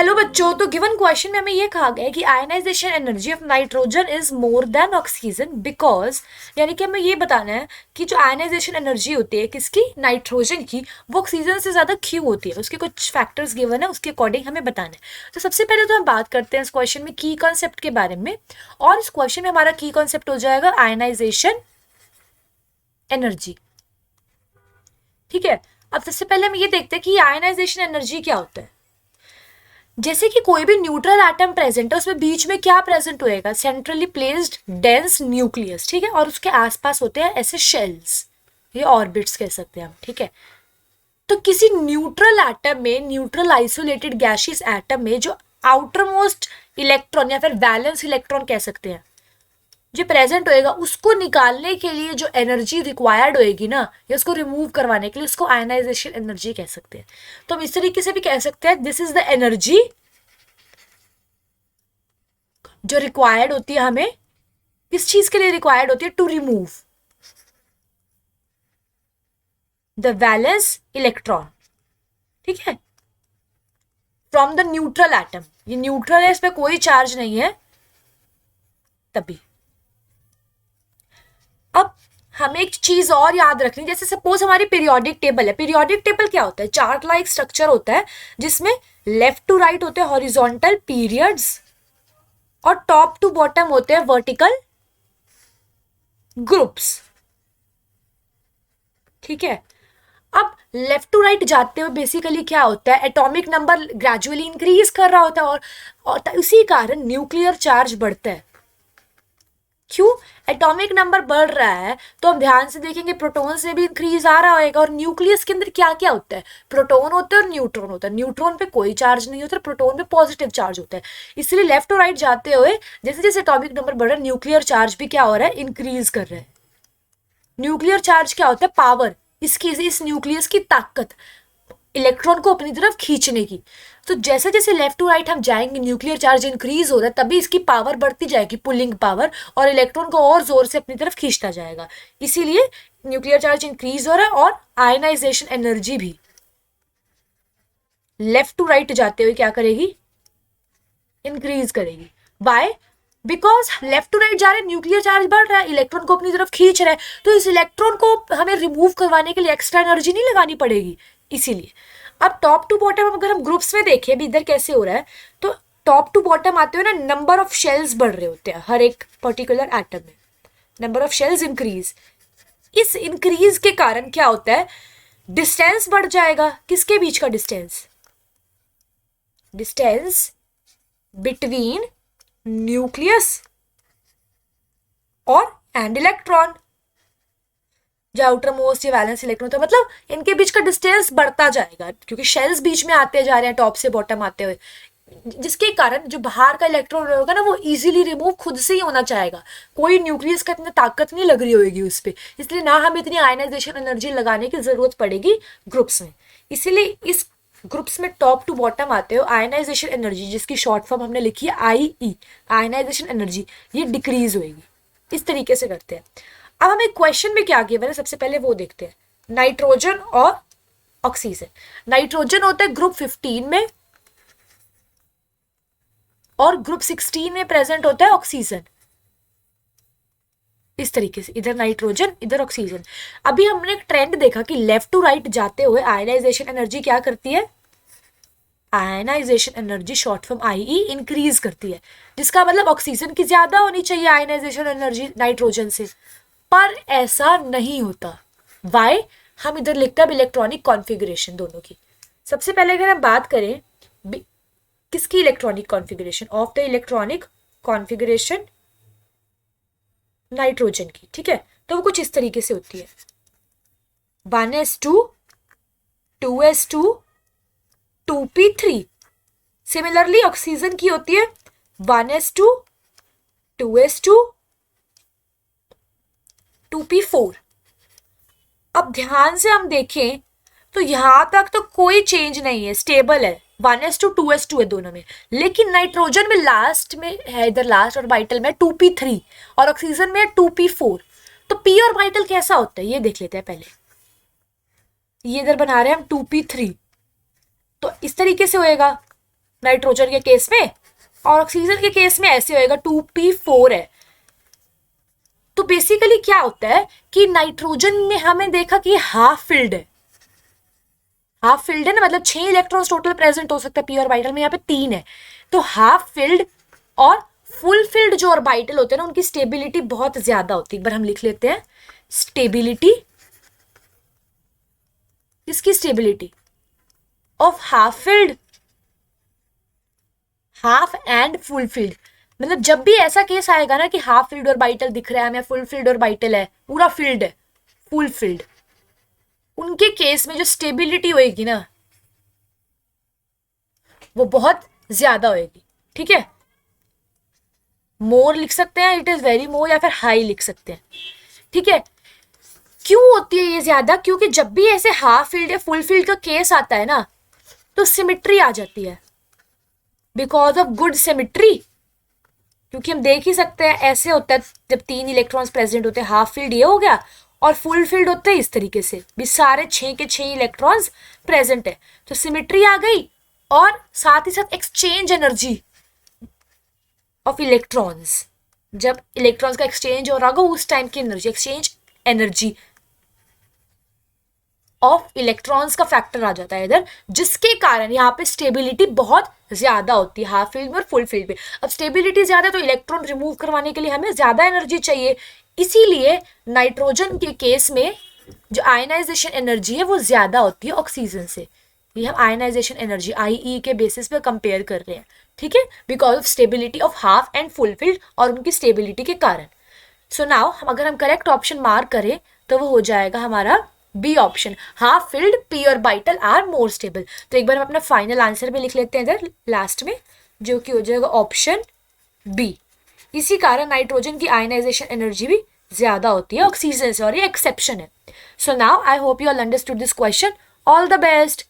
Hello बच्चों, तो given question में हमें ये कहा गया है कि ionisation energy of nitrogen is more than oxygen because, यानी कि हमें ये बताना है कि जो आयनाइजेशन एनर्जी होती है किसकी, नाइट्रोजन की, वो ऑक्सीजन से ज़्यादा क्यों होती है। उसके कुछ फैक्टर्स गिवन है, उसके अकॉर्डिंग हमें बताना है। तो सबसे पहले तो हम बात करते हैं इस क्वेश्चन में की कॉन्सेप्ट के बारे में, और इस क्वेश्चन में हमारा की कॉन्सेप्ट हो जाएगा आयनाइजेशन एनर्जी। ठीक है, अब सबसे पहले हम ये देखते हैं कि आयनाइजेशन एनर्जी क्या होता है। जैसे कि कोई भी न्यूट्रल एटम प्रेजेंट है, उसमें बीच में क्या प्रेजेंट होएगा, सेंट्रली प्लेस्ड डेंस न्यूक्लियस। ठीक है, और उसके आसपास होते हैं ऐसे शेल्स, ये ऑर्बिट्स कह सकते हैं हम। ठीक है, तो किसी न्यूट्रल एटम में, न्यूट्रल आइसोलेटेड गैसियस एटम में, जो आउटर मोस्ट इलेक्ट्रॉन या फिर वैलेंस इलेक्ट्रॉन कह सकते हैं, जो प्रेजेंट होएगा, उसको निकालने के लिए जो एनर्जी रिक्वायर्ड होएगी ना, या उसको रिमूव करवाने के लिए, उसको आयनाइजेशन एनर्जी कह सकते हैं। तो हम इस तरीके से भी कह सकते हैं दिस इज द एनर्जी जो रिक्वायर्ड होती है हमें, किस चीज के लिए रिक्वायर्ड होती है, to remove the valence electron. ठीक है, फ्रॉम द न्यूट्रल एटम। ये न्यूट्रल है, इसमें कोई चार्ज नहीं है तभी। अब हमें एक चीज और याद रखनी, जैसे सपोज हमारी पीरियोडिक टेबल है। पीरियोडिक टेबल क्या होता है, चार्ट लाइक स्ट्रक्चर होता है जिसमें लेफ्ट टू राइट होते हैं हॉरिजॉन्टल पीरियड्स, और टॉप टू बॉटम होते हैं वर्टिकल ग्रुप्स। ठीक है, अब लेफ्ट टू राइट जाते हुए बेसिकली क्या होता है, एटॉमिक नंबर ग्रेजुअली इंक्रीज कर रहा होता है, और इसी कारण न्यूक्लियर चार्ज बढ़ता है। क्यों, एटॉमिक नंबर बढ़ रहा है तो हम ध्यान से देखेंगे प्रोटॉन से भी इंक्रीज आ रहा होगा। और न्यूक्लियस के अंदर क्या क्या होता है, प्रोटॉन होता है और न्यूट्रॉन होता है। न्यूट्रॉन पे कोई चार्ज नहीं होता, प्रोटॉन पे पॉजिटिव चार्ज होता है। इसलिए लेफ्ट टू राइट जाते हुए जैसे जैसे एटॉमिक नंबर बढ़ रहा है, न्यूक्लियर चार्ज भी क्या हो रहा है, इंक्रीज कर रहा है। न्यूक्लियर चार्ज क्या होता है, पावर, इसकी, इस न्यूक्लियस की ताकत इलेक्ट्रॉन को अपनी तरफ खींचने की। तो जैसे जैसे लेफ्ट टू राइट हम जाएंगे, न्यूक्लियर चार्ज इंक्रीज हो रहा है, तभी इसकी पावर बढ़ती जाएगी, पुलिंग पावर, और इलेक्ट्रॉन को और जोर से अपनी तरफ खींचता जाएगा। इसीलिए न्यूक्लियर चार्ज इंक्रीज हो रहा है, और आयनाइजेशन एनर्जी भी लेफ्ट टू राइट जाते हुए क्या करेगी, इंक्रीज करेगी। By, because left to right जा रहे हैं, न्यूक्लियर चार्ज बढ़ रहा है, इलेक्ट्रॉन को अपनी तरफ खींच रहा है, तो इस इलेक्ट्रॉन को हमें रिमूव करवाने के लिए एक्स्ट्रा एनर्जी नहीं लगानी पड़ेगी, इसीलिए। अब टॉप टू बॉटम अगर हम ग्रुप्स में देखें भी इधर कैसे हो रहा है, तो टॉप टू बॉटम आते हुए ना नंबर ऑफ शेल्स बढ़ रहे होते हैं हर एक पर्टिकुलर एटम में, नंबर ऑफ शेल्स इंक्रीज। इस इंक्रीज के कारण क्या होता है, डिस्टेंस बढ़ जाएगा। किसके बीच का डिस्टेंस, डिस्टेंस बिटवीन न्यूक्लियस और एंड इलेक्ट्रॉन, जो आउटर मोस्ट या वैलेंस इलेक्ट्रॉन, तो मतलब इनके बीच का डिस्टेंस बढ़ता जाएगा, क्योंकि शेल्स बीच में आते जा रहे हैं टॉप से बॉटम आते हुए, जिसके कारण जो बाहर का इलेक्ट्रॉन होगा ना, वो इजीली रिमूव खुद से ही होना चाहेगा। कोई न्यूक्लियस का इतना ताकत नहीं लग रही होगी उस पर, इसलिए ना हमें इतनी आयनाइजेशन एनर्जी लगाने की जरूरत पड़ेगी ग्रुप्स में। इसीलिए इस ग्रुप्स में टॉप टू बॉटम आते हो, आयनाइजेशन एनर्जी, जिसकी शॉर्ट फॉर्म हमने लिखी है आई, आयनाइजेशन एनर्जी, ये डिक्रीज होगी। इस तरीके से करते हैं। अब हमें क्वेश्चन में क्या किया मैंने, सबसे पहले वो देखते हैं, नाइट्रोजन और ऑक्सीजन। नाइट्रोजन होता है ग्रुप 15 में, और ग्रुप 16 में प्रेजेंट होता है ऑक्सीजन। इस तरीके से इधर नाइट्रोजन, इधर ऑक्सीजन। अभी हमने एक ट्रेंड देखा कि लेफ्ट टू राइट जाते हुए आयनाइजेशन एनर्जी क्या करती है, ionisation energy short form I increase करती है, जिसका मतलब ऑक्सीजन की ज्यादा होनी चाहिए आयनाइजेशन एनर्जी नाइट्रोजन से, पर ऐसा नहीं होता। वाई, हम इधर लिखते हैं इलेक्ट्रॉनिक कॉन्फ़िगरेशन दोनों की। सबसे पहले अगर हम बात करें किसकी, electronic configuration, of the electronic configuration nitrogen की। ठीक है, तो वो कुछ इस तरीके से होती है, 1s2 2s2 2p3। Similarly oxygen की होती है 1s2 2s2 2p4। अब ध्यान से हम देखें तो यहां तक तो कोई चेंज नहीं है, स्टेबल है, 1s2 2s2 है दोनों में। लेकिन नाइट्रोजन में लास्ट में है, इधर लास्ट ऑर्बिटल में 2p3, और ऑक्सीजन में 2p4। तो p ऑर्बिटल कैसा होता है ये देख लेते हैं पहले। ये इधर बना रहे हैं हम 2p3, तो इस तरीके से होएगा नाइट्रोजन के केस में, और ऑक्सीजन के केस में ऐसे होएगा 2p4 है। तो बेसिकली क्या होता है कि नाइट्रोजन में हमें देखा कि हाफ फिल्ड है, हाफ फिल्ड है ना, मतलब 6 इलेक्ट्रॉन्स टोटल प्रेजेंट हो सकता है पी ऑर्बिटल में, यहाँ पे 3 है। तो हाफ फिल्ड और फुल फिल्ड जो ऑर्बिटल होते हैं ना, उनकी स्टेबिलिटी बहुत ज्यादा होती है। एक बार हम लिख लेते हैं, स्टेबिलिटी, किसकी stability? Of half filled, half and full field. मतलब जब भी ऐसा केस आएगा ना कि हाफ फिल्ड ऑर्बिटल दिख रहा है हमें, फुल फिल्ड ऑर्बिटल है, पूरा फिल्ड है, फुल फिल्ड, उनके केस में जो स्टेबिलिटी होएगी ना वो बहुत ज्यादा होएगी। ठीक है, मोर लिख सकते हैं, इट इज वेरी मोर, या फिर हाई लिख सकते हैं। ठीक है, क्यों होती है ये ज्यादा? क्योंकि जब भी ऐसे हाफ फील्ड या फुल फील्ड का केस आता है ना, तो सिमिट्री आ जाती है, बिकॉज ऑफ गुड सिमिट्री। क्योंकि हम देख ही सकते हैं ऐसे होता है जब 3 इलेक्ट्रॉन्स प्रेजेंट होते हैं, हाफ फील्ड ये हो गया, और फुल फील्ड होते हैं इस तरीके से, भी सारे 6 के 6 इलेक्ट्रॉन्स प्रेजेंट है, तो सिमिट्री आ गई। और साथ ही साथ एक्सचेंज एनर्जी ऑफ इलेक्ट्रॉन्स, जब इलेक्ट्रॉन्स का एक्सचेंज हो रहा होगा उस टाइम की energy, exchange energy of electrons का फैक्टर आ जाता है इधर, जिसके कारण यहाँ पे स्टेबिलिटी बहुत ज्यादा होती है हाफ फील्ड में और फुल फील्ड में। अब स्टेबिलिटी ज्यादा है तो इलेक्ट्रॉन रिमूव करवाने के लिए हमें ज्यादा एनर्जी चाहिए, इसीलिए नाइट्रोजन के केस में जो आयनाइजेशन एनर्जी है वो ज्यादा होती है ऑक्सीजन से। ये हम आयनाइजेशन एनर्जी IE के बेसिस पे कंपेयर कर रहे हैं। ठीक है, because of stability of half and full field और उनकी स्टेबिलिटी के कारण। सो नाउ अगर हम करेक्ट ऑप्शन मार्क करें तो वो हो जाएगा हमारा B option, half filled p orbital are more stable. तो एक बार हम अपना फाइनल आंसर भी लिख लेते हैं इधर लास्ट में, जो कि हो जाएगा ऑप्शन बी। इसी कारण नाइट्रोजन की आयनाइजेशन एनर्जी भी ज्यादा होती है ऑक्सीजन से, और ये एक्सेप्शन है। So now I hope you all understood this question. All the best.